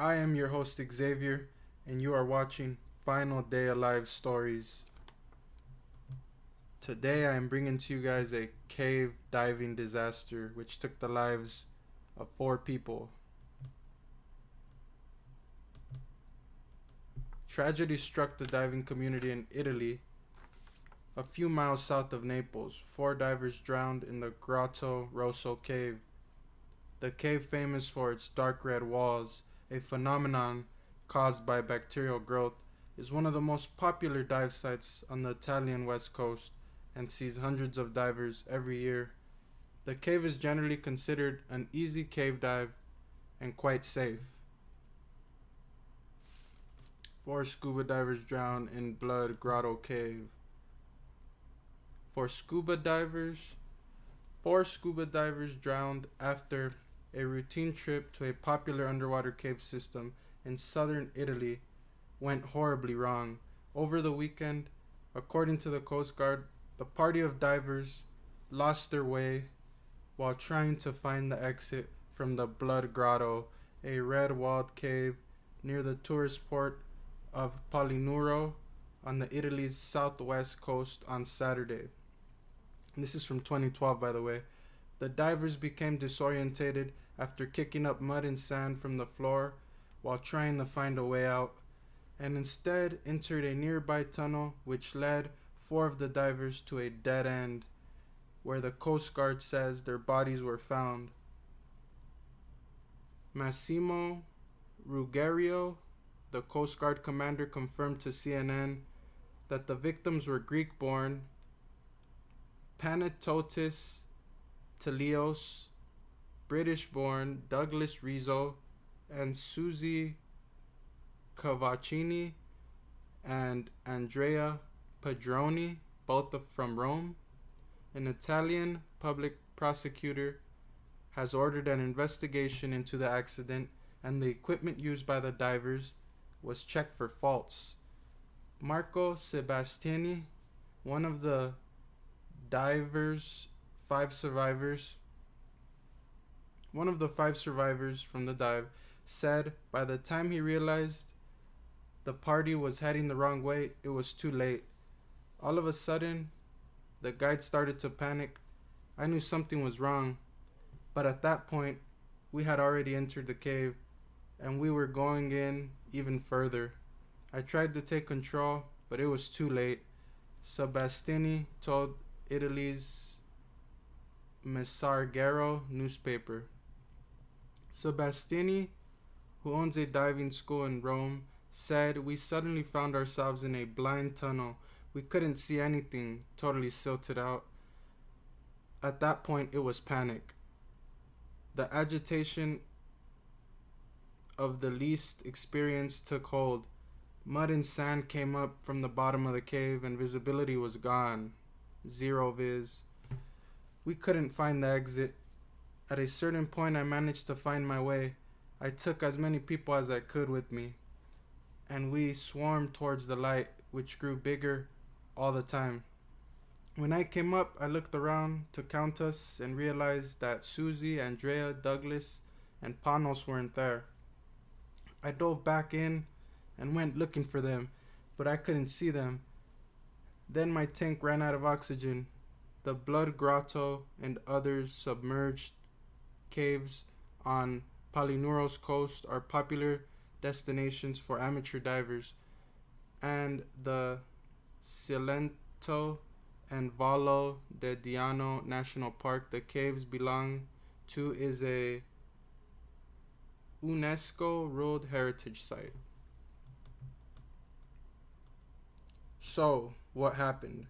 I am your host Xavier, and you are watching Final Day Alive Stories. Today I am bringing to you guys a cave diving disaster which took the lives of 4 people. Tragedy struck the diving community in Italy, a few miles south of Naples. 4 divers drowned in the Grotto Rosso cave. The cave, famous for its dark red walls, a phenomenon caused by bacterial growth, is one of the most popular dive sites on the Italian west coast and sees hundreds of divers every year. The cave is generally considered an easy cave dive and quite safe. 4 scuba divers drown in Blood Grotto Cave. For scuba divers, 4 scuba divers drowned after a routine trip to a popular underwater cave system in southern Italy went horribly wrong. Over the weekend, according to the Coast Guard, the party of divers lost their way while trying to find the exit from the Blood Grotto, a red-walled cave near the tourist port of Palinuro on the Italy's southwest coast on Saturday. This is from 2012, by the way. The divers became disorientated after kicking up mud and sand from the floor while trying to find a way out, and instead entered a nearby tunnel which led 4 of the divers to a dead end where the Coast Guard says their bodies were found. Massimo Ruggiero, the Coast Guard commander, confirmed to CNN that the victims were Greek-born Panetotis Telios, British-born Douglas Rizzo, and Susie Cavaccini and Andrea Padroni, both from Rome. An Italian public prosecutor has ordered an investigation into the accident, and the equipment used by the divers was checked for faults. Marco Sebastini, one of the divers' 5 survivors, one of the 5 survivors from the dive, said by the time he realized the party was heading the wrong way, it was too late. All of a sudden, the guide started to panic. I knew something was wrong, but at that point, we had already entered the cave, and we were going in even further. I tried to take control, but it was too late, Sebastini told Italy's Messaggero newspaper. Sebastini, who owns a diving school in Rome, said, "We suddenly found ourselves in a blind tunnel. We couldn't see anything, totally silted out. At that point, it was panic. The agitation of the least experienced took hold. Mud and sand came up from the bottom of the cave, and visibility was gone. Zero viz. We couldn't find the exit. At a certain point, I managed to find my way. I took as many people as I could with me, and we swarmed towards the light, which grew bigger all the time. When I came up, I looked around to count us and realized that Susie, Andrea, Douglas, and Panos weren't there. I dove back in and went looking for them, but I couldn't see them. Then my tank ran out of oxygen. The Blood Grotto and other submerged caves on Palinuro's coast are popular destinations for amateur divers, and the Cilento and Vallo de Diano National Park the caves belong to is a UNESCO World Heritage Site. So, what happened?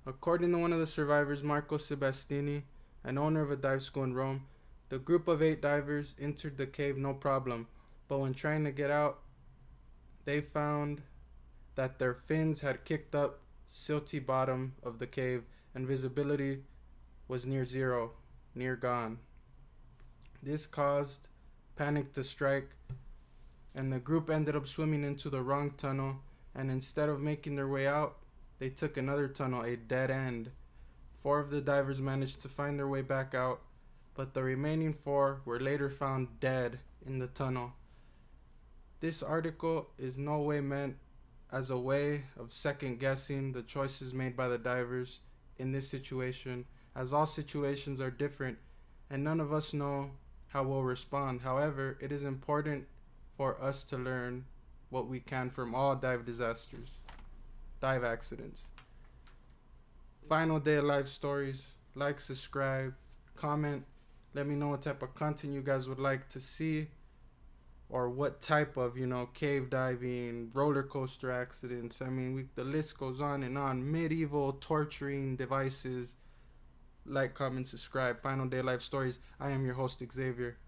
According to one of the survivors, Marco Sebastini, an owner of a dive school in Rome, the group of 8 divers entered the cave no problem, but when trying to get out, they found that their fins had kicked up silty bottom of the cave and visibility was near zero, near gone. This caused panic to strike, and the group ended up swimming into the wrong tunnel, and instead of making their way out, they took another tunnel, a dead end. 4 of the divers managed to find their way back out, but the remaining 4 were later found dead in the tunnel. This article is no way meant as a way of second guessing the choices made by the divers in this situation, as all situations are different and none of us know how we'll respond. However, it is important for us to learn what we can from all dive disasters, dive accidents. Final day of life stories. Like, subscribe, comment. Let me know what type of content you guys would like to see, or what type of, cave diving, roller coaster accidents. I mean, the list goes on and on. Medieval torturing devices. Like, comment, subscribe. Final day of life stories. I am your host, Xavier.